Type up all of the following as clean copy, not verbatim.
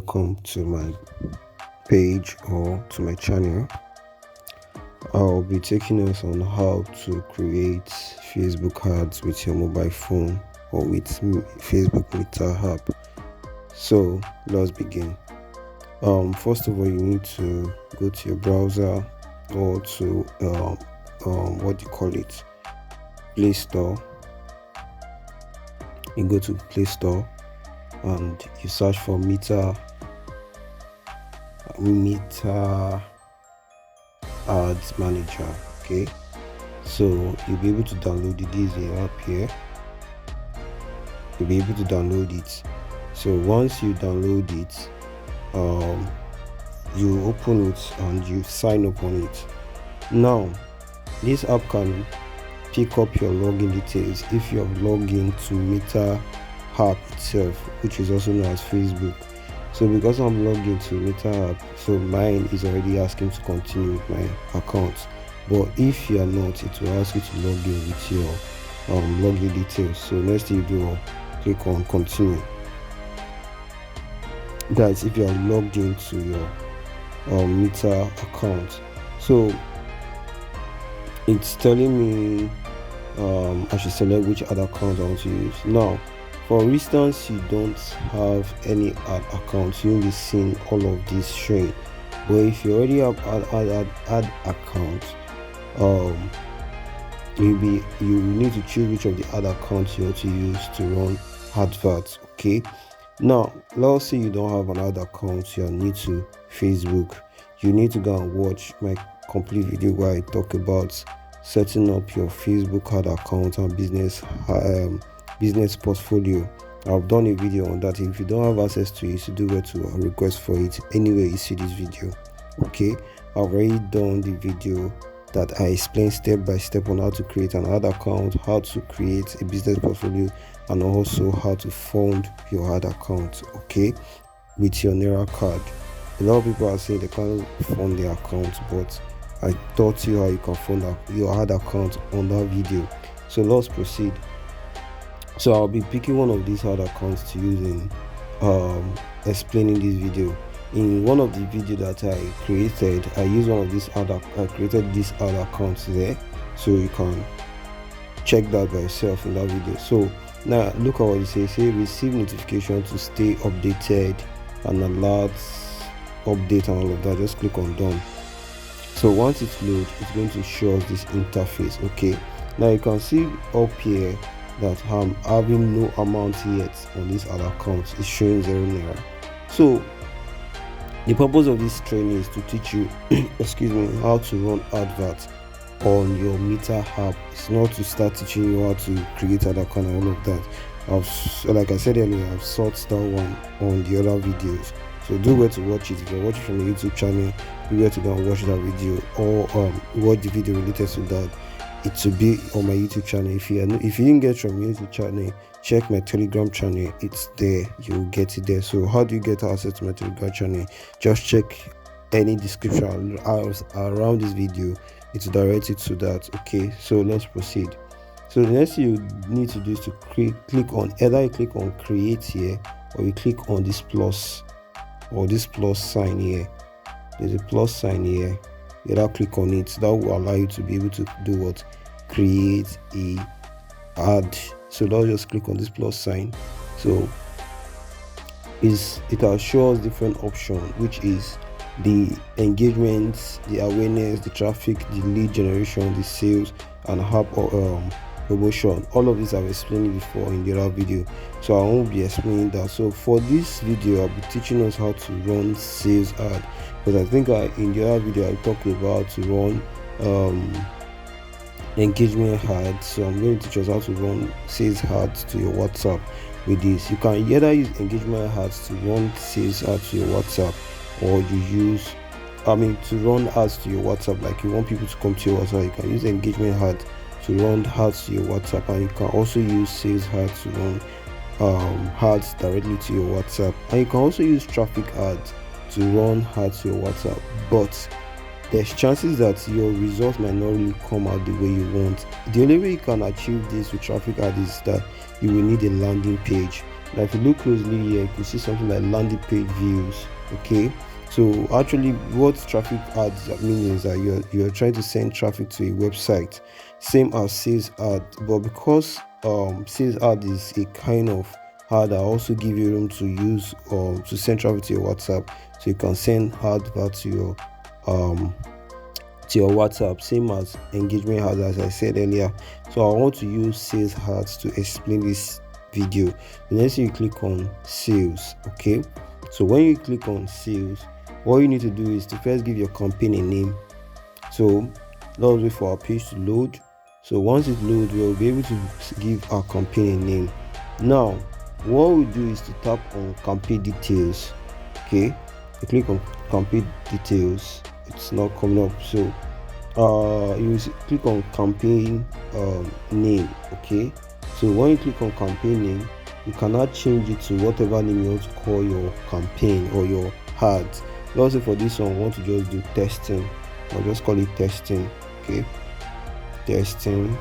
welcome to my page or to my channel. I'll be taking us on how to create Facebook ads with your mobile phone or with Facebook Meta app. So let's begin. First of all, you need to go to your browser or to Play Store. You go to Play Store and you search for Meta Ads Manager. Okay, so you'll be able to download it. This is the app here. You'll be able to download it. So once you download it, you open it and you sign up on it. Now this app can pick up your login details if you have logged into Meta app itself, which is also known as Facebook. So because I'm logged into Meta app, so mine is already asking to continue with my account. But if you are not, it will ask you to log in with your login details. So next thing you do, click on continue. That's if you are logged into your Meta account. So it's telling me I should select which ad account I want to use. Now, for instance, you don't have any ad account, you'll be seeing all of this showing. But if you already have ad account, you need to choose which of the ad accounts you want to use to run adverts. Okay. Now, let's say you don't have an ad account, you are new to Facebook. You need to go and watch my complete video where I talk about setting up your Facebook ad account and business portfolio. I've done a video on that. If you don't have access to it, you do go to request for it anywhere you see this video. Okay, I've already done the video that I explain step by step on how to create an ad account, how to create a business portfolio, and also how to fund your ad account, okay, with your Naira card. A lot of people are saying they can't fund their account, but I taught you how you can fund your ad account on that video. So let's proceed. So I'll be picking one of these ad accounts to use in explaining this video. In one of the videos that I created, I used one of these I created this ad accounts there, so you can check that by yourself in that video. So now look at what it says. Say receive notification to stay updated and alerts, update and all of that. Just click on done. So once it's loaded, it's going to show us this interface. Okay, now you can see up here that I'm having no amount yet on this other account. It's showing 0 naira. So the purpose of this training is to teach you how to run adverts on your Meta app. It's not to start teaching you how to create an account and all of that. Like I said earlier, I've sorted that one on the other videos. So do where to watch it. If you're watching from the YouTube channel, do where to go and watch that video, or watch the video related to that. It should be on my YouTube channel. If you didn't get from my YouTube channel, check my Telegram channel. It's there. You'll get it there. So how do you get access to my Telegram channel? Just check any description around this video. It's directed to that. Okay, so let's proceed. So the next thing you need to do is to click on, either you click on create here, or you click on this plus or this plus sign here. There's a plus sign here. You now click on it. That will allow you to be able to do what? Create a ad. So now just click on this plus sign. So it will show us different options, which is the engagement, the awareness, the traffic, the lead generation, the sales, and app promotion. All of these I've explained before in the other video, so I won't be explaining that. So for this video, I'll be teaching us how to run sales ad, because I think in the other video I talked about to run engagement ads. So I'm going to teach us how to run sales ads to your WhatsApp with this. You can either use engagement ads to run sales ads to your WhatsApp, or you use to run ads to your WhatsApp. Like you want people to come to your WhatsApp, you can use engagement ads to run ads to your WhatsApp, and you can also use sales ads to run ads directly to your WhatsApp, and you can also use traffic ads to run ads to your WhatsApp. But there's chances that your results might not really come out the way you want. The only way you can achieve this with traffic ads is that you will need a landing page. Now if you look closely here, you can see something like landing page views. Okay, so actually what traffic ads mean is that you're trying to send traffic to a website, same as sales ad, but because sales ad is a kind of ad that also give you room to use to send traffic to your WhatsApp, so you can send advert to your WhatsApp, same as engagement ads, as I said earlier. So I want to use sales ads to explain this video. The next thing, you click on sales. Okay, so when you click on sales, what you need to do is to first give your campaign a name. So let's wait for our page to load. So once it loads, we'll be able to give our campaign a name. Now what we do is to tap on campaign details. Okay, you click on campaign details, it's not coming up, so you click on campaign name. Okay, so when you click on campaign name, you cannot change it to whatever name you want to call your campaign or your ads. Also for this one, I want to just do testing. I'll just call it testing. Okay, testing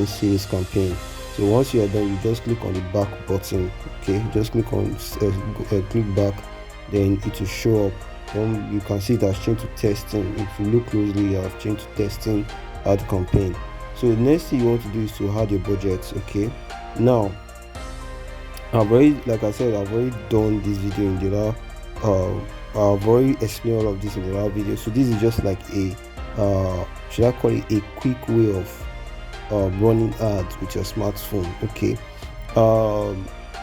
sales campaign. So once you are done, you just click on the back button. Okay, just click on click back, then it will show up. Then you can see it has changed to testing. If you look closely, I have changed to testing ad campaign. So the next thing you want to do is to add your budget. Okay, now I've already, like I said, I've already done this video in the I've already explained all of this in the last video. So this is just like a should I call it a quick way of running ads with your smartphone. Okay,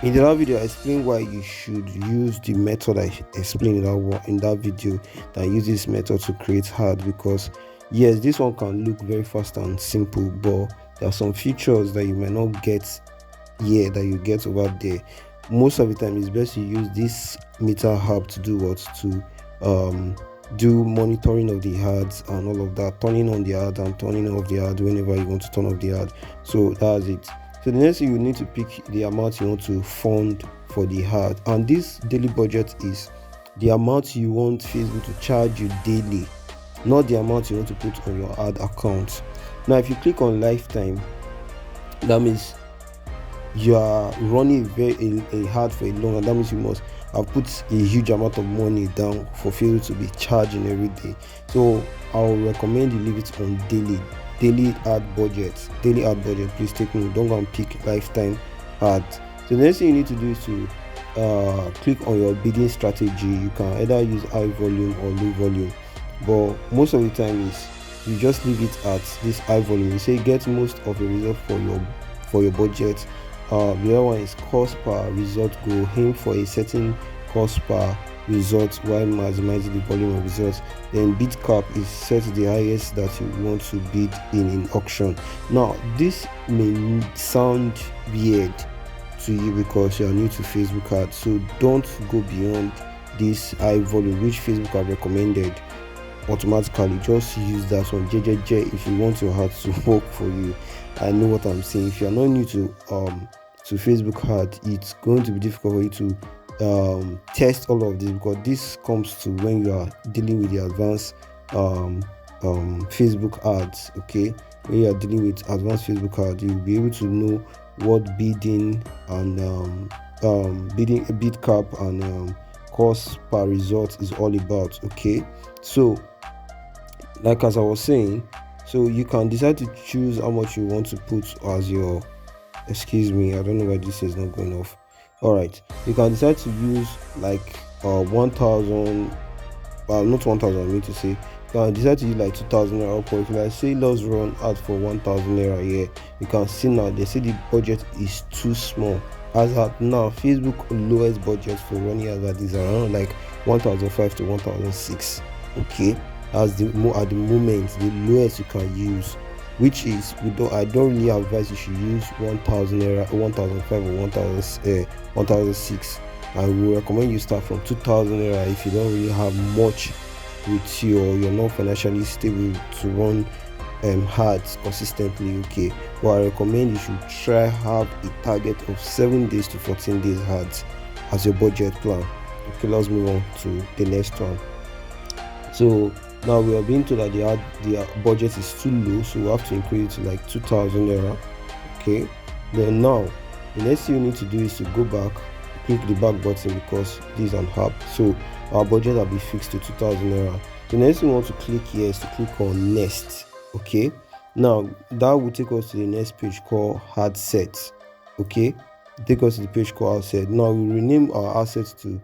in the last video I explained why you should use the method I explained in that video, that use this method to create ads, because yes, this one can look very fast and simple, but there are some features that you might not get here that you get over there. Most of the time it's best to use this meter app to do what, to do monitoring of the ads and all of that, turning on the ad and turning off the ad whenever you want to turn off the ad. So that's it. So the next thing, you need to pick the amount you want to fund for the ad, and this daily budget is the amount you want Facebook to charge you daily, not the amount you want to put on your ad account. Now if you click on lifetime, that means you are running a ad for a long, and that means you must have put a huge amount of money down for Facebook to be charging every day. So I will recommend you leave it on daily ad budget. Please take note, don't go and pick lifetime ads. So the next thing you need to do is to click on your bidding strategy. You can either use high volume or low volume, but most of the time is you just leave it at this high volume. You say get most of the result for your budget. The other one is cost per result goal. Aim for a certain cost per result while maximizing the volume of results. Then bid cap is set the highest that you want to bid in auction. Now this may sound weird to you because you are new to Facebook ads, so don't go beyond this high volume which Facebook have recommended automatically. Just use that one, 𝐤𝐤𝐤, if you want your ads to work for you. I know what I'm saying. If you are not new to Facebook ads, it's going to be difficult for you to test all of this, because this comes to when you are dealing with the advanced Facebook ads. Okay, when you are dealing with advanced Facebook ads, you'll be able to know what bidding and bid cap and cost per result is all about. Okay, so like as I was saying, so you can decide to choose how much you want to put as your, excuse me, I don't know why this is not going off. All right, you can decide to use like 1,000, not 1,000, I mean to say, you can decide to use like 2,000 naira up, or if you like say let's run ad for 1,000 naira here, you can see now they say the budget is too small. As at now, Facebook lowest budget for running ad is around like 1,500 to 1,600. okay, as the at the moment the lowest you can use, which is I don't really advise you should use 1,000 naira, 1,500 or 1,600. I will recommend you start from 2,000 naira if you don't really have much with you, or you're not financially stable to run ads consistently. Okay, but I recommend you should try have a target of 7 days to 14 days ads as your budget plan. Okay, let's move on to the next one. So now we are being told that the budget is too low, so we have to increase it to like 2,000 naira. Okay, Then now the next thing you need to do is to go back, click the back button because this is an app, so our budget will be fixed to 2,000 naira. The next thing we want to click here is to click on next. Okay, now that will take us to the next page called assets. Okay, take us to the page called asset. Now we rename our assets to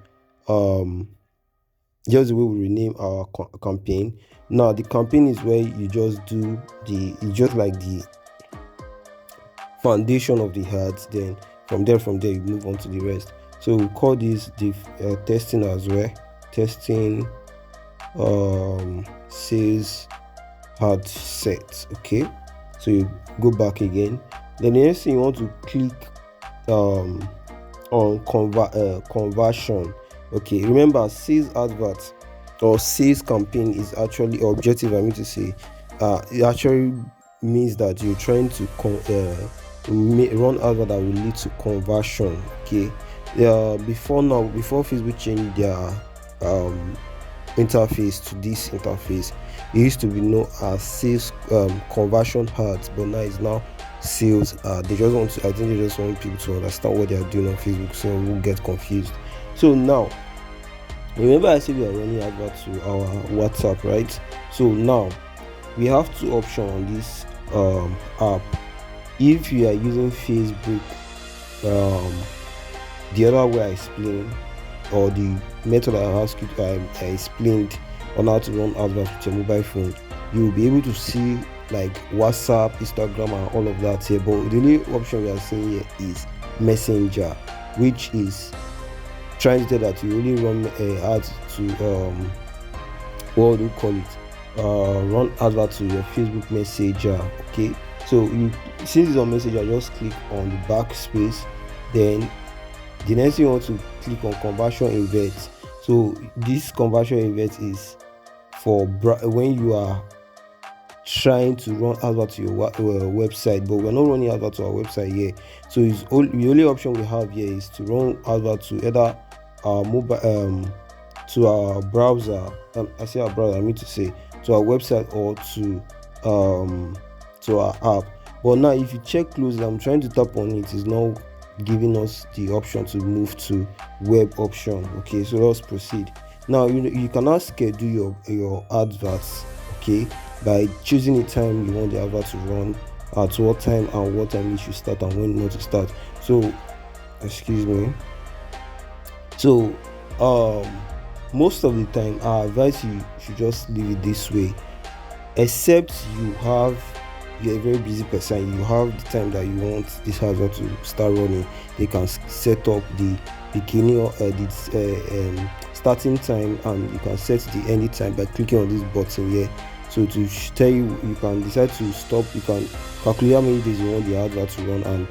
just the way we rename our campaign. Now the campaign is where you just do it's just like the foundation of the ads, then from there you move on to the rest. So we call this the testing as well, testing sales ad set. Okay, so you go back again. Then the next thing you want to click on conversion. Okay, remember sales advert or sales campaign is actually objective. I mean to say it actually means that you're trying to run advert that will lead to conversion. Okay, before Facebook changed their interface to this interface, it used to be known as sales conversion ads, but now it's now sales. I think they just want people to understand what they are doing on Facebook, so we won't get confused. So now remember I said we are running advert to our WhatsApp, right? So now we have two options on this app. If you are using Facebook, the other way I explained, or the method I explained on how to run adverts with your mobile phone, you will be able to see like WhatsApp, Instagram, and all of that here. But the only option we are seeing here is Messenger, which is trying to tell that you only run ads to what do you call it? Run advert to your Facebook Messenger. Okay, so since it's on Messenger, just click on the backspace. Then the next thing you want to click on conversion event. So this conversion event is for when you are trying to run advert to your website, but we're not running advert to our website here. So the only option we have here is to run advert to either our mobile to our browser. I say our browser, I mean to say to our website, or to our app. But now if you check closely, I'm trying to tap on it, it's now giving us the option to move to web option. Okay, so let's proceed. Now you can now schedule your adverts, okay, by choosing the time you want the advert to run, at what time and what time it should start and when not to start. So excuse me. So most of the time I advise you should just leave it this way, except you're a very busy person, you have the time that you want this advert to start running. They can set up the beginning or starting time, and you can set the ending time by clicking on this button here. So to tell you can decide to stop, you can calculate how many days you want the advert to run and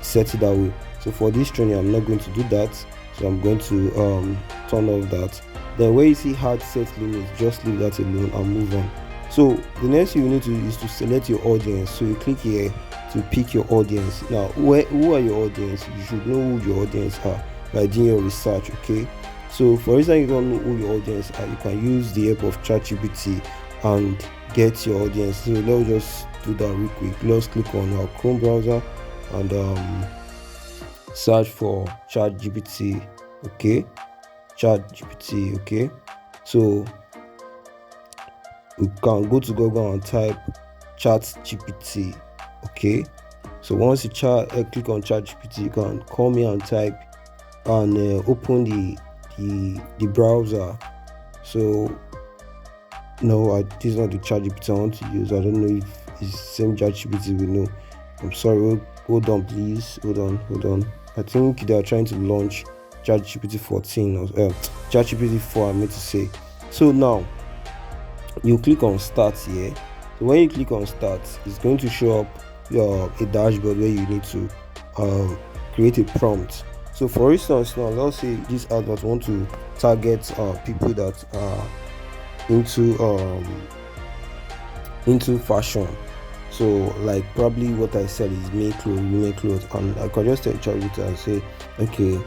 set it that way. So for this training I'm not going to do that, so I'm going to turn off that. Then where you see hard set limits, just leave that alone and move on. So the next thing you need to do is to select your audience. So you click here to pick your audience. Now who are your audience? You should know who your audience are by doing your research. Okay, so for instance, you don't know who your audience are, you can use the help of ChatGPT and get your audience. So let's just do that real quick. Let's click on our Chrome browser and search for ChatGPT. Okay, ChatGPT. Okay, so we can go to Google and type ChatGPT. Okay, so once you click on ChatGPT, you can come here and type and open the browser. So no, this is not the ChatGPT I want to use. I don't know if it's the same ChatGPT we know. I'm sorry, hold on please, hold on. I think they are trying to launch ChatGPT 14 or ChatGPT 4, I meant to say. So now you click on start here. So when you click on start, it's going to show up a dashboard where you need to create a prompt. So for instance, now let's say this advert want to target people that are into fashion. So like probably what I said is make clothes, and I can just tell ChatGPT and say, okay,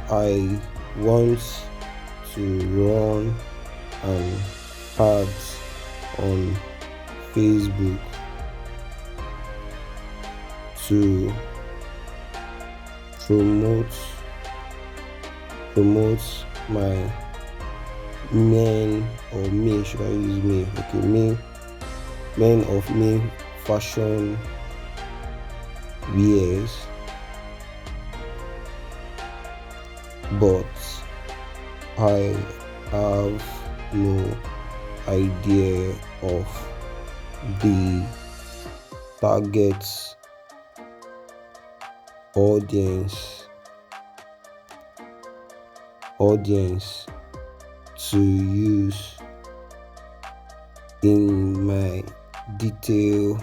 I want to run ads on Facebook to promote my men or me, should I use me? Okay, men of me fashion wears, but I have no idea of the target audience to use in my detail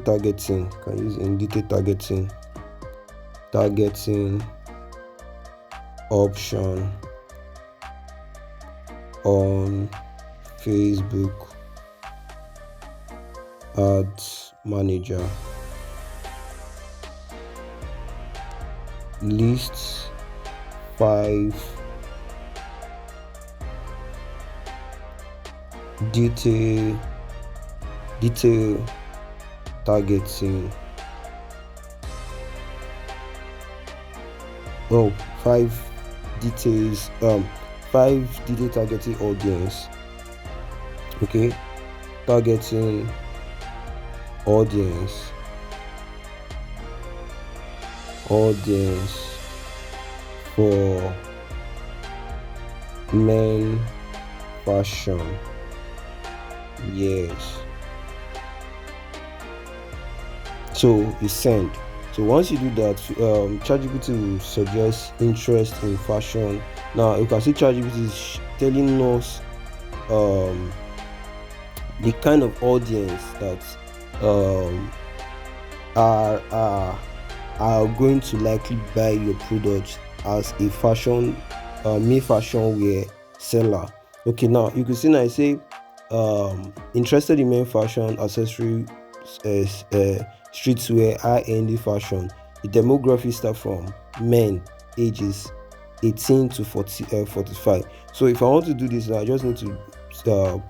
targeting. Can use in detail targeting option on Facebook Ads Manager. Lists 5 detail targeting. 5 details 5 detail targeting audience. Okay, targeting audience for men fashion. Yes. So it's sent. So once you do that, ChatGPT will suggest interest in fashion. Now you can see ChatGPT is telling us the kind of audience that are going to likely buy your product as a fashion wear seller. Okay, now you can see now I say interested in men fashion accessory, streetwear, high-end fashion. The demography start from men ages 18 to 45. So if I want to do this, I just need to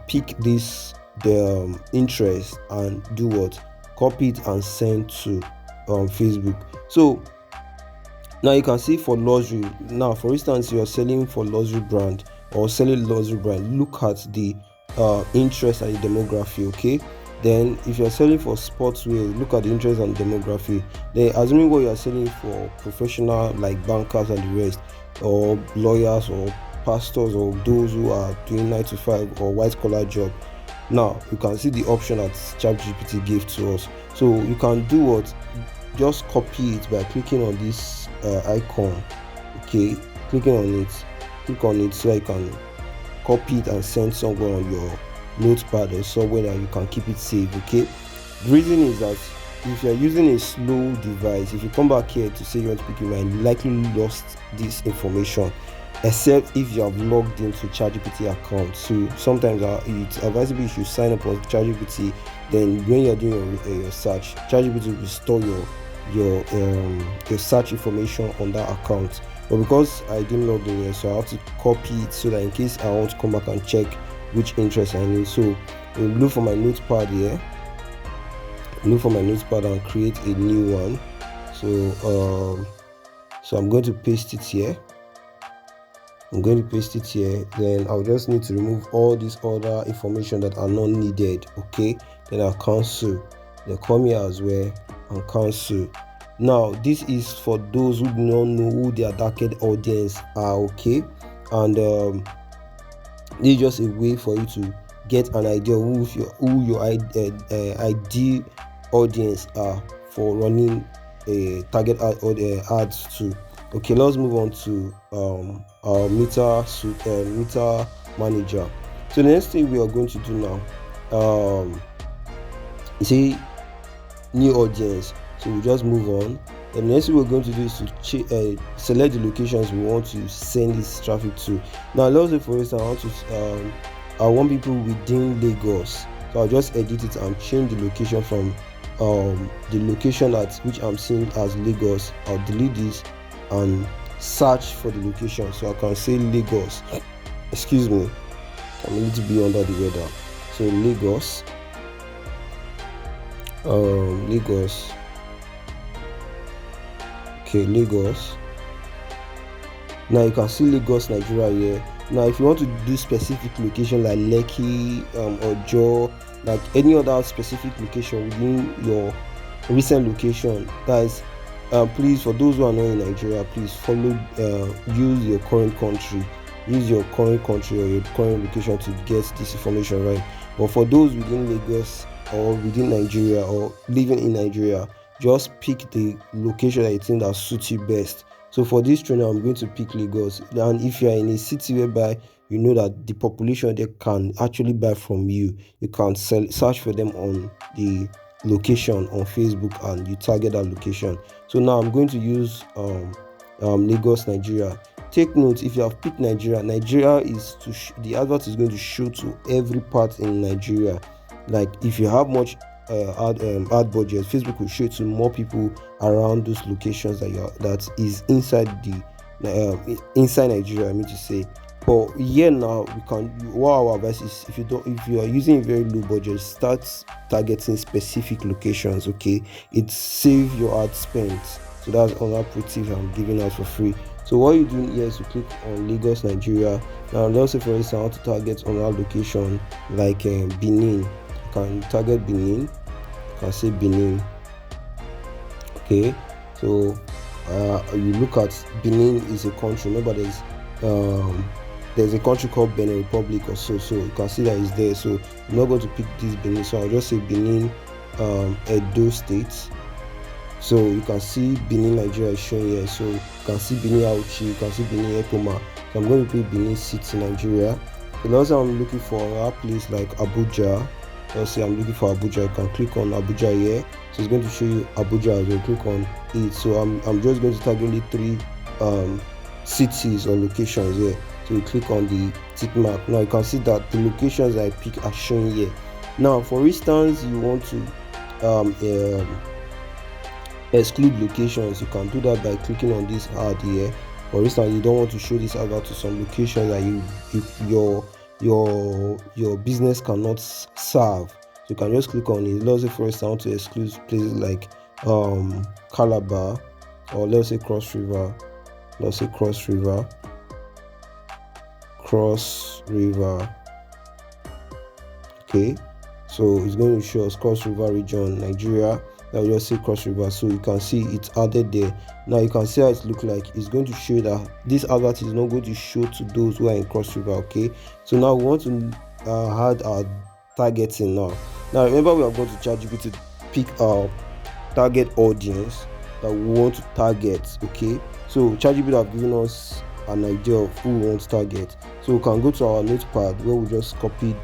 pick the interest and do what? Copy it and send to Facebook. So now you can see for luxury. Now for instance, you are selling for luxury brand or selling luxury brand, look at the interest and the demography. Okay, then if you're selling for sportswear, look at the interest and demography. Then assuming what you are selling for professional like bankers and the rest, or lawyers or pastors or those who are doing 9 to 5 or white collar job. Now you can see the option that ChatGPT gave to us. So you can do what? Just copy it by clicking on this icon. Okay, click on it so I can copy it and send somewhere on your notepad or somewhere that you can keep it safe. Okay, the reason is that if you're using a slow device, if you come back here to say you want to pick, you might likely lost this information, except if you have logged into ChatGPT account. So sometimes it's advisable if you sign up on ChatGPT, then when you're doing your search, ChatGPT will store your search information on that account. But because I didn't log in here, so I have to copy it so that in case I want to come back and check which interest I need. So I'll look for my notepad here, and create a new one. So I'm going to paste it here. Then I'll just need to remove all this other information that are not needed. Okay, then I'll cancel. They come here as well and cancel. Now this is for those who do not know who their target audience are. Okay, and this is just a way for you to get an idea of who your ideal audience are for running a target ads to. Okay, let's move on to our meter manager. So the next thing we are going to do now, you see new audience. So we just move on. And the next thing we're going to do is to select the locations we want to send this traffic to. Now let's say for instance I want people within Lagos, so I'll just edit it and change the location from the location at which I'm seeing as Lagos. I'll delete this and search for the location, so I can say Lagos. Excuse me, I'm a little bit under the weather. So Lagos, Lagos. Okay, Lagos. Now you can see Lagos, Nigeria here. Now if you want to do specific location like Lekki or Jaw, like any other specific location within your recent location, guys, please, for those who are not in Nigeria, please follow, use your current country, or your current location to get this information right. But for those within Lagos or within Nigeria or living in Nigeria, just pick the location that you think that suits you best. So for this training, I'm going to pick Lagos. And if you are in a city whereby you know that the population there can actually buy from you, you can search for them on the location on Facebook and you target that location. So now I'm going to use Lagos, Nigeria. Take note, if you have picked Nigeria is the advert is going to show to every part in Nigeria. Like if you have much ad budget, Facebook will show it to more people around those locations that is inside the inside Nigeria, I mean to say. But here now, what our advice is, if you are using a very low budget, start targeting specific locations. Okay, it saves your ad spend. So that's another pro tip I'm giving out for free. So what you're doing here is to click on Lagos, Nigeria. Now let's say for instance I want to target another location like Benin. You can target Benin. You can say Benin. Okay, so you look at Benin is a country. Remember there's a country called Benin Republic or so you can see that it's there. So I'm not going to pick this Benin, so I'll just say Benin Edo State. So you can see Benin, Nigeria is showing here. So you can see Benin Auchi, you can see Benin Ekoma. So I'm going to pick Benin City, Nigeria. And also I'm looking for a place like Abuja. Let's say I'm looking for Abuja. You can click on Abuja here. So it's going to show you Abuja as well. Click on it. So I'm just going to target only 3 cities or locations here. So you click on the tick mark. Now you can see that the locations I pick are shown here. Now for instance you want to exclude locations, you can do that by clicking on this ad here. For instance, you don't want to show this advert to some locations that your business cannot serve, so you can just click on it. Let's say for instance I want to exclude places like Calabar, or let's say Cross River. Okay, so it's going to show us Cross River region, Nigeria. I'll just say Cross River, so you can see it's added there. Now you can see how it looks like. It's going to show that this advert is not going to show to those who are in Cross River. Okay, so now we want to add our targeting. Now remember, we are going to ChatGPT to pick our target audience that we want to target. Okay, so ChatGPT have given us an idea of who we want to target. So we can go to our notepad where we just copied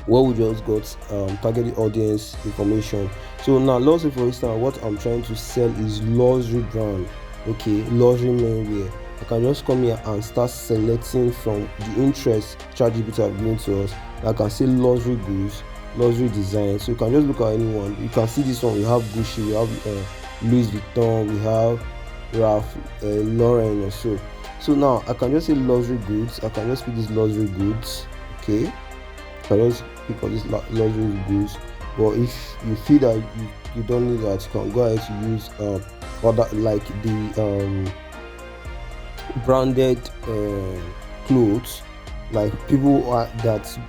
where we just got targeted audience information. So now let's say for instance what I'm trying to sell is luxury brand. Okay, luxury menswear. I can just come here and start selecting from the interest ChatGPT have given to us. I can say luxury goods, luxury design. So you can just look at anyone. You can see this one. We have Gucci, we have Louis Vuitton, we have Ralph Lauren or so. So now I can just say luxury goods. I can just pick these luxury goods. Okay, I can just pick on these luxury goods. But if you feel that you don't need that, you can go ahead to use other like the branded clothes. Like people that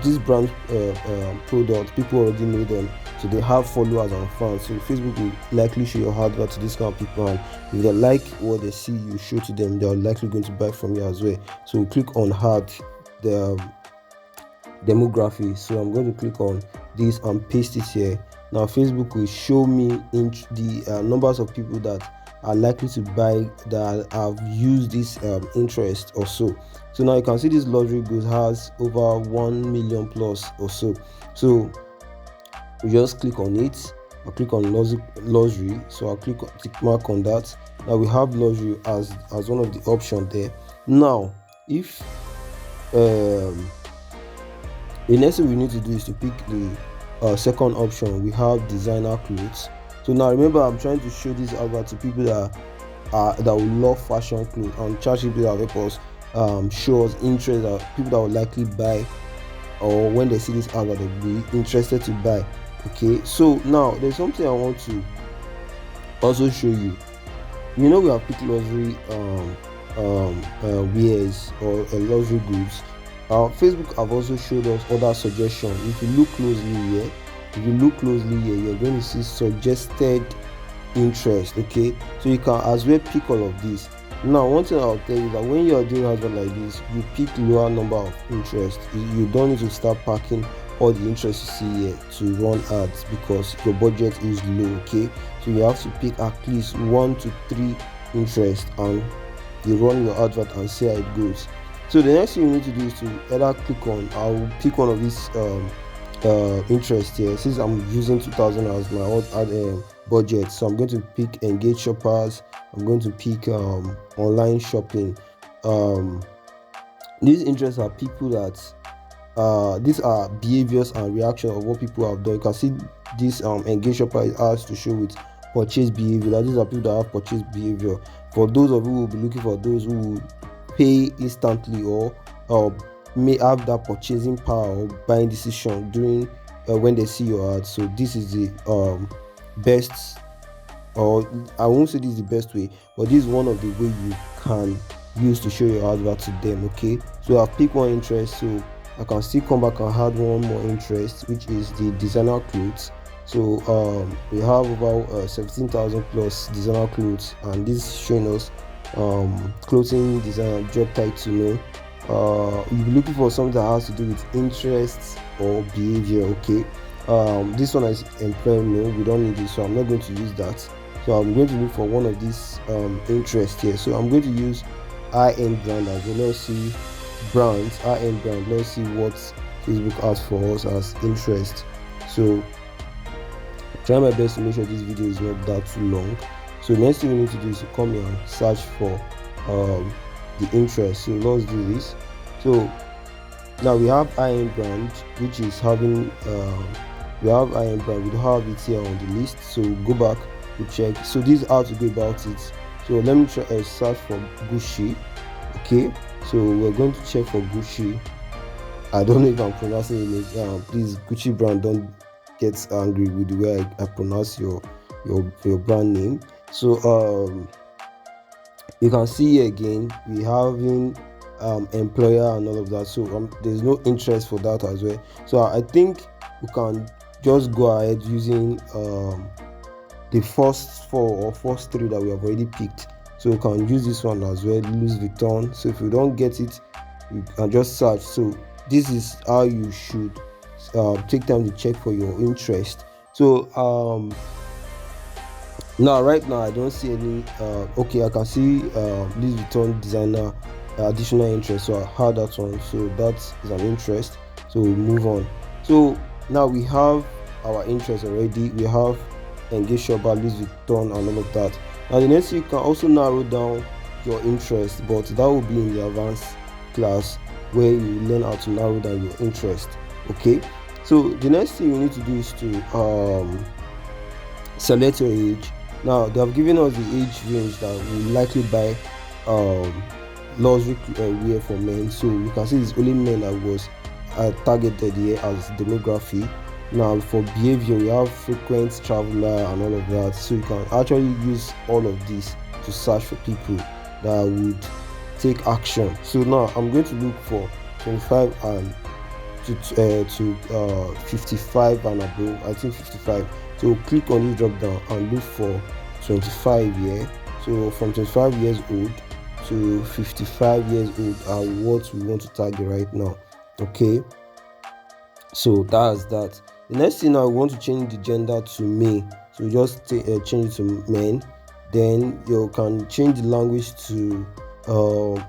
this brand products, people already know them, so they have followers and fans. So Facebook will likely show your advert to this kind of people, and if they like what they see you show to them, they are likely going to buy from you as well. So click on add the demography. So I'm going to click on this and paste it here. Now Facebook will show me the numbers of people that are likely to buy, that have used this interest or so. So now you can see this luxury goods has over 1 million plus or so. So we just click on it. I'll click on luxury. So I'll click tick mark on that. Now we have luxury as one of the options there. Now if the next thing we need to do is to pick the second option. We have designer clothes. So now remember, I'm trying to show this advert to people that will love fashion clothes, and ChatGPT will help us show us interest, that people that will likely buy, or when they see this advert they'll be interested to buy. Okay, so now there's something I want to also show you. We have picked luxury wares or luxury goods. Facebook have also showed us other suggestions. If you look closely here, you're going to see suggested interest. Okay, so you can as well pick all of these. Now, one thing I'll tell you is that when you are doing advert like this, you pick lower number of interest. You don't need to start packing all the interest you see here to run ads because your budget is low. Okay, so you have to pick at least 1 to 3 interest and you run your advert and see how it goes. So the next thing you need to do is to either click on, I'll pick one of these interest here. Since I'm using 2,000 as my ad budget, so I'm going to pick engage shoppers. I'm going to pick online shopping. These interests are people that these are behaviors and reaction of what people have done. You can see this engage shopper is asked to show with purchase behavior. That these are people that have purchase behavior. For those of you who will be looking for those who will pay instantly or may have that purchasing power or buying decision during when they see your ad. So this is the best, or I won't say this is the best way, but this is one of the way you can use to show your advert to them. Okay, so I've picked one interest, so I can still come back and add one more interest, which is the designer clothes. So we have about 17,000 plus designer clothes, and this is showing us clothing designer job title. You'll be looking for something that has to do with interests or behavior. Okay, this one is employee. No, we don't need this, so I'm not going to use that. So I'm going to look for one of these interests here. So I'm going to use high-end brand as well. Let's see brands, high-end brand. Let's see what Facebook has for us as interest. So try my best to make sure this video is not that too long. So next thing you need to do is to come here and search for the interest. So let's do this. So now we have high-end brand, which is having we have high-end brand. We don't have it here on the list, so go back to check. So this is how to go about it. So let me try search for Gucci. Okay, so we're going to check for Gucci. I don't know if I'm pronouncing it. Please, Gucci brand, don't get angry with the way I pronounce your brand name. So you can see here again we having employer and all of that. So there's no interest for that as well. So I think we can just go ahead using the first 4 or first 3 that we have already picked. So we can use this one as well, Louis Vuitton. So if you don't get it, you can just search. So this is how you should take time to check for your interest. So right now I don't see any okay, I can see Louis Vuitton designer additional interest, so I had that one, so that is an interest. So we move on. So now we have our interest already. We have engage shopper, Louis Vuitton and all of that. Now the next, you can also narrow down your interest, but that will be in the advanced class where you learn how to narrow down your interest. Okay, so the next thing you need to do is to select your age. Now they have given us the age range that we likely buy luxury wear for men. So you can see it's only men that was targeted here as demography. Now for behavior, we have frequent traveler and all of that. So you can actually use all of this to search for people that would take action. So now I'm going to look for 25 and to 55 and above. I think 55. So click on this drop down and look for 25 here. So from 25 years old to 55 years old are what we want to target right now. Okay, so that's that. The next thing, I want to change the gender to male. So just change it to men. Then you can change the language to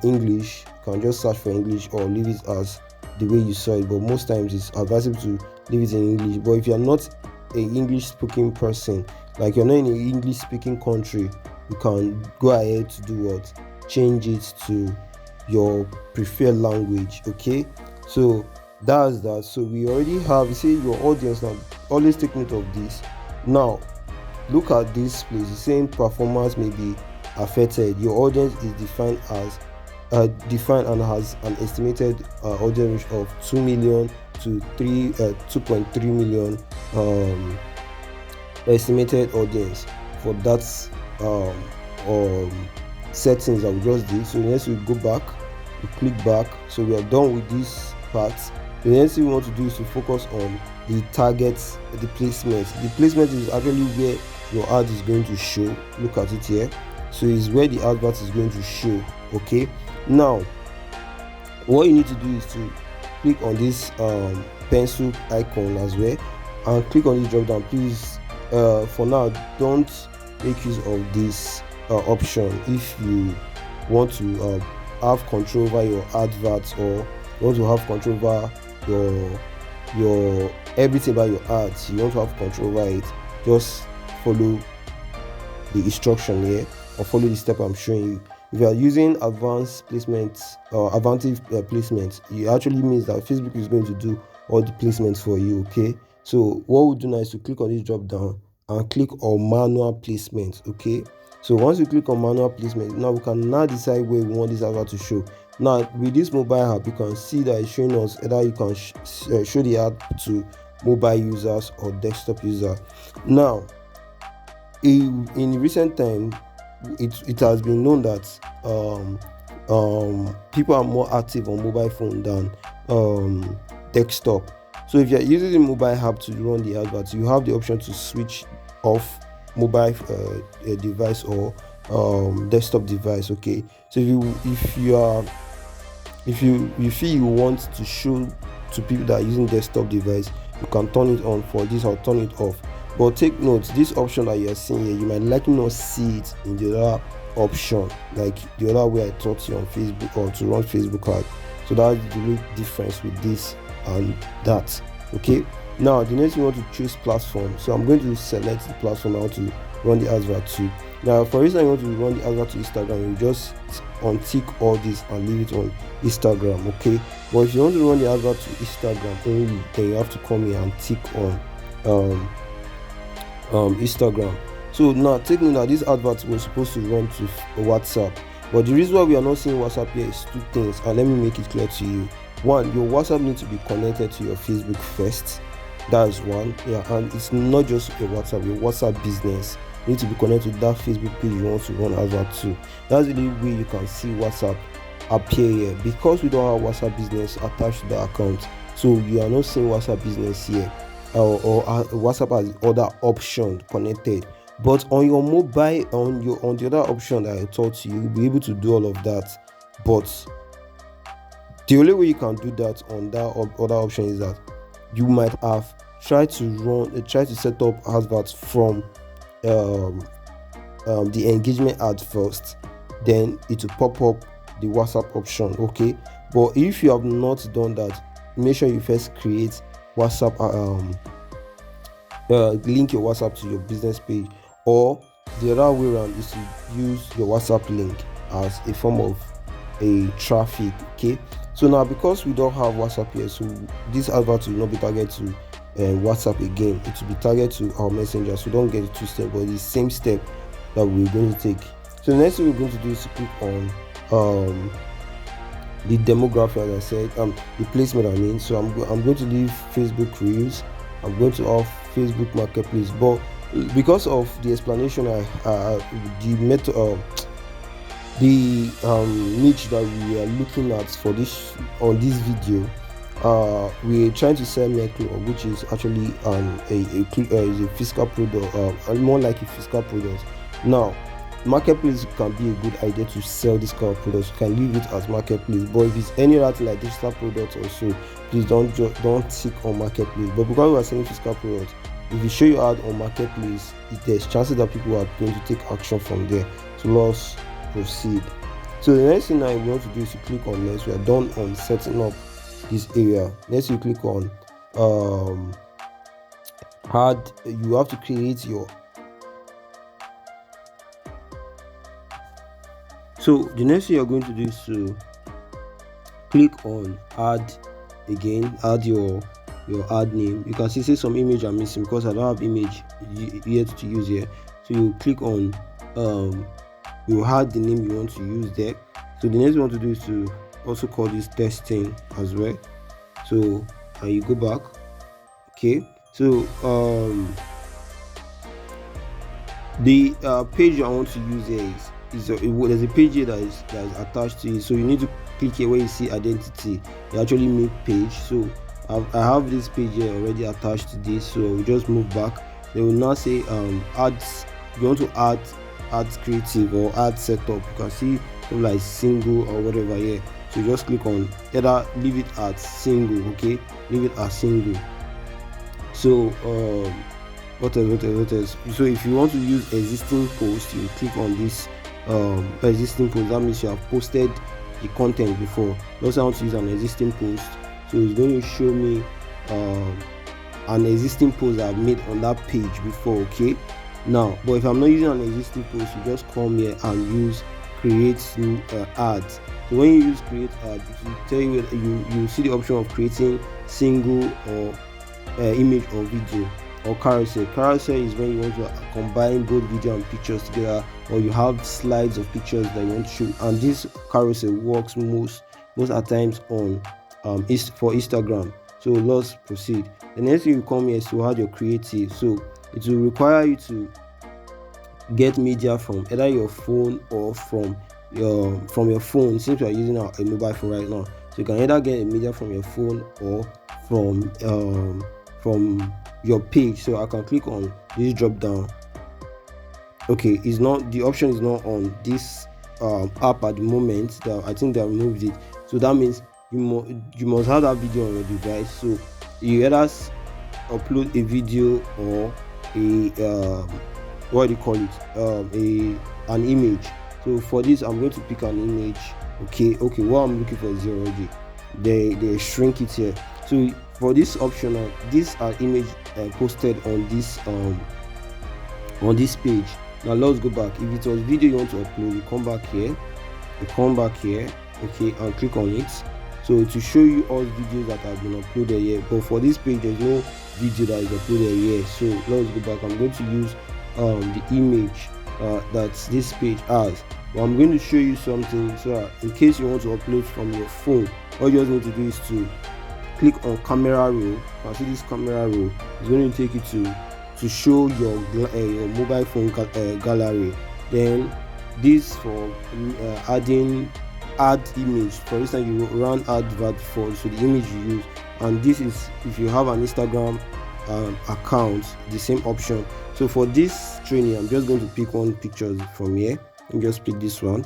English. You can just search for English or leave it as the way you saw it, but most times it's advisable to leave it in English. But if you're not an English speaking person, like you're not in an English speaking country, you can go ahead to do what? Change it to your preferred language. Okay, so that's that. So we already have, you see your audience. Now always take note of this. Now look at this place. It's saying performance may be affected. Your audience is defined as and has an estimated audience of 2 million to 2.3 million estimated audience for that settings that we just did. So next we go back, we click back. So we are done with this part. The next thing we want to do is to focus on the targets, the placement. The placement is actually where your ad is going to show. Look at it here. So it's where the advert is going to show. Okay, now what you need to do is to click on this pencil icon as well and click on this drop down. Please for now don't make use of this option if you want to have control over your adverts, or you want to have control over your everything about your ads. You want to have control over it. Just follow the instruction here, or follow the step I'm showing you. If you are using advanced placement or advanced placement, it actually means that Facebook is going to do all the placements for you. Okay, so what we'll do now is to click on this drop down and click on manual placement. Okay, so once you click on manual placement, now we can now decide where we want this advert to show. Now with this mobile app, you can see that it's showing us either you can show the ad to mobile users or desktop user. Now in recent time, it has been known that people are more active on mobile phone than desktop. So if you're using the mobile app to run the adverts, you have the option to switch off mobile device or desktop device. Okay, so if you feel you want to show to people that are using desktop device, you can turn it on for this or turn it off. But take note, this option that you are seeing here, you might likely not see it in the other option, like the other way I taught you on Facebook, or to run Facebook ad. So that's the real difference with this and that. Okay, now the next we want to choose platform. So I'm going to select the platform I want to run the advert to. Now for instance, I want to run the advert to Instagram, you just untick all this and leave it on Instagram. Okay, but if you want to run the advert to Instagram only, then you have to come here and tick on Instagram. So now take note that this advert was supposed to run to WhatsApp, but the reason why we are not seeing WhatsApp here is two things, and let me make it clear to you. One, your WhatsApp needs to be connected to your Facebook first. That is one. Yeah, and it's not just your WhatsApp business needs to be connected to that Facebook page you want to run advert to. That's the only way you can see WhatsApp appear here, because we don't have WhatsApp business attached to the account. So you are not seeing WhatsApp business here, or WhatsApp has other option connected. But on your mobile, on the other option that I taught you, you'll be able to do all of that. But the only way you can do that on that other option is that you might have tried to set up adverts from the engagement ad first, then it will pop up the WhatsApp option. Okay, but if you have not done that, make sure you first create WhatsApp, link your WhatsApp to your business page, or the other way around is to use your WhatsApp link as a form of a traffic. Okay, so now because we don't have WhatsApp here, so this advert will not be targeted to WhatsApp again, it will be targeted to our messenger. So don't get it twisted, but it's the same step that we're going to take. So the next thing we're going to do is to click on the demographic, as I said, the placement I mean. So I'm going to leave Facebook Reels, I'm going to off Facebook Marketplace, but because of the explanation the method the niche that we are looking at for this on this video, we're trying to sell 𝐤𝐞𝐞𝐞, which is actually is a physical product, more like a physical product. Now marketplace can be a good idea to sell this kind of products. You can leave it as marketplace, but if it's any other thing like digital products or so, please don't tick on marketplace. But because we are selling physical products, if you show your ad on marketplace, there's chances that people are going to take action from there. So let's proceed. So the next thing I want to do is to click on next. We are done on setting up this area. Next you click on add. You have to create your, so the next thing you're going to do is to click on add again, add your ad name. You can see some image are missing because I don't have image yet to use here. So you click on you add the name you want to use there. So the next thing you want to do is to also call this testing as well. So and you go back. Okay, so the page I want to use here is there's a page here that is attached to it. So you need to click here where you see identity, you actually make page. So I have this page here already attached to this, so we just move back. They will now say ads. You want to add creative or add setup. You can see something like single or whatever here. So you just click on either leave it at single. Okay, leave it as single. So what else? So if you want to use existing post, you click on this existing post. That means you have posted the content before. Also, I want to use an existing post, so it's going to show me an existing post that I've made on that page before. Okay, now, but if I'm not using an existing post, you just come here and use create new ads. So when you use create ad, it will tell you you see the option of creating single or image or video, or carousel. Carousel is when you want to combine both video and pictures together, or you have slides of pictures that you want to show. And this carousel works most at times on for Instagram. So let's proceed. The next thing you come here is to add your creative. So it will require you to get media from either your phone or from your phone, since you are using a mobile phone right now. So you can either get a media from your phone or from your page. So I can click on this drop down. Okay, it's not, the option is not on this app at the moment. I think they have removed it. So that means you must have that video on your device. So you either upload a video or a what do you call it, an image. So for this, I'm going to pick an image. Okay, what I'm looking for is already they shrink it here. So for this option, these are image posted on this page. Now let's go back. If it was video you want to upload, you come back here, okay, and click on it. So to show you all the videos that have been uploaded here, but for this page there's no video that is uploaded here. So let's go back. I'm going to use the image that this page has. Well, I'm going to show you something, so in case you want to upload from your phone, all you just need to do is to click on camera roll. You can see this camera roll. It's going to take you to show your mobile phone gallery. Then this for add image. For instance, you run advert for the image you use, and this is if you have an Instagram account, the same option. So for this training, I'm just going to pick one picture from here and just pick this one.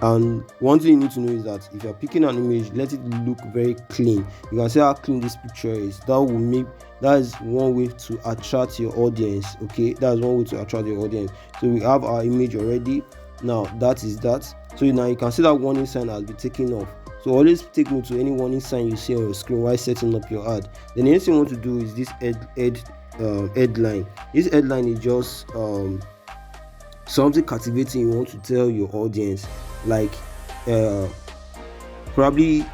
And one thing you need to know is that if you're picking an image, let it look very clean. You can see how clean this picture is. That is one way to attract your audience. Okay, that's one way to attract your audience. So we have our image already. Now that is that. So now you can see that warning sign has been taken off. So always take note to any warning sign you see on your screen while setting up your ad. The next thing you want to do is this headline. This headline is just something captivating you want to tell your audience, like probably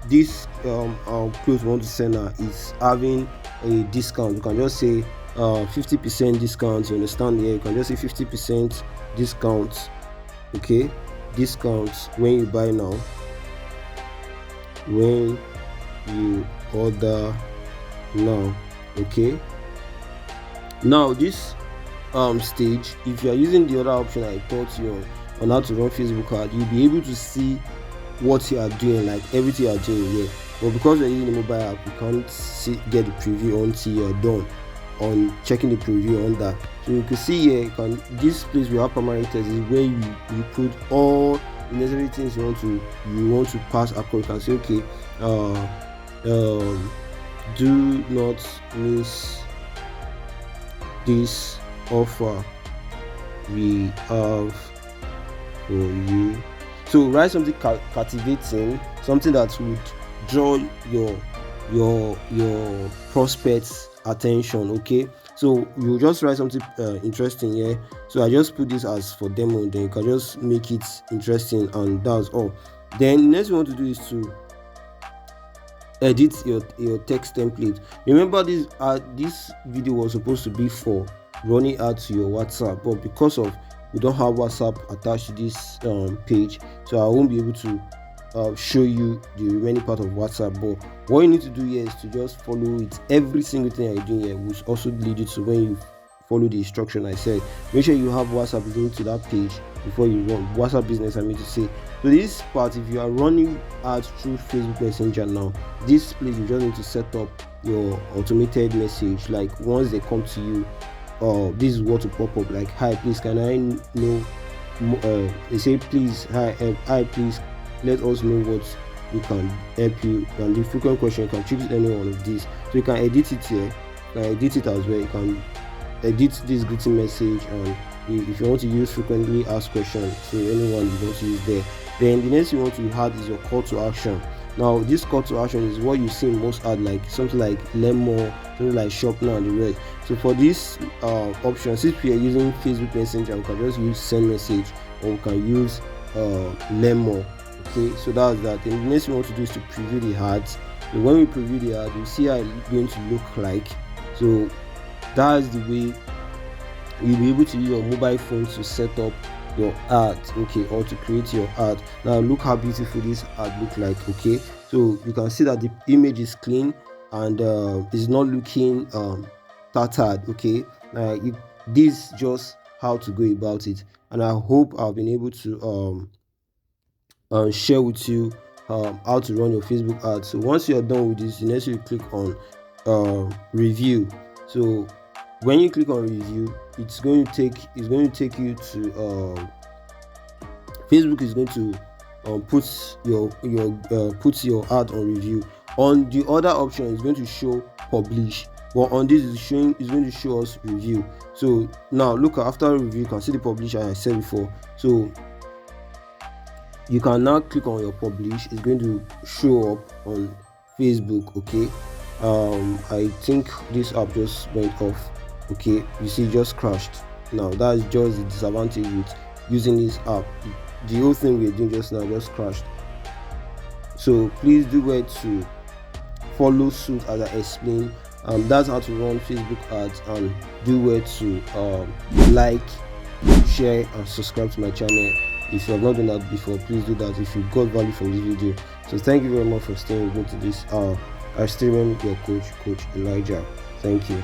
this clothes you want to send her is having a discount. You can just say 50% discount. You understand? Yeah, you can just say 50% discount. Okay, discounts when you buy now, when you order now. Okay, now this stage, if you are using the other option I taught you on how to run Facebook ad, you'll be able to see what you are doing, like everything you are doing here. But because you're using the mobile app, you can't get the preview until you're done on checking the preview on that. So you can see here, this place we have parameters is where you put all the necessary things you want to pass across. You can say, okay, do not miss this offer we have for you. So write something captivating, something that would draw your prospects attention. Okay, so you just write something interesting here. So I just put this as for demo, then you can just make it interesting, and that's all. Then next you want to do is to edit your text template. Remember this video was supposed to be for running ads to your WhatsApp, but because of we don't have WhatsApp attached to this page, so I won't be able to show you the remaining part of WhatsApp. But what you need to do here is to just follow it. Every single thing I do here will also lead you to when you follow the instruction I said. Make sure you have WhatsApp linked to that page before you run WhatsApp business. I mean to say, so this part, if you are running ads through Facebook Messenger now, this place you just need to set up your automated message. Like once they come to you, this is what to pop up, like, hi, please can I know, they say, please, hi, please let us know what we can help you. And the frequent question, you can choose any one of these. So you can edit it here, you can edit it as well. You can edit this greeting message, and if you want to use frequently asked questions, so anyone you want to use there. Then the next you want to add is your call to action. Now this call to action is what you see in most ads, like something like learn more, something like shop now, and the rest. So for this option, since we are using Facebook Messenger, we can just use send message, or we can use learn more. Okay, so that's that. And the next we want to do is to preview the ads. So when we preview the ad, you see how it's going to look like. So that's the way you'll be able to use your mobile phone to set up your ad, okay, or to create your ad. Now look how beautiful this ad look like. Okay, so you can see that the image is clean and is not looking tattered. Okay, this just how to go about it, and I hope I've been able to share with you how to run your Facebook ad. So once you're done with this, next you click on review. So when you click on review, it's going to take you to Facebook is going to put your ad on review. On the other option, it's going to show publish, but on this it's going to show us review. So now look, after review you can see the publish as I said before. So you can now click on your publish. It's going to show up on Facebook. Okay, I think this app just went off. Okay, you see it just crashed. Now that's just the disadvantage with using this app. The whole thing we're doing just now just crashed. So please do well to follow suit as I explained. That's how to run Facebook ads, and do well to like, share and subscribe to my channel. If you have not done that before, please do that if you got value from this video. So thank you very much for staying with me to this. I still remember your coach Elijah. Thank you.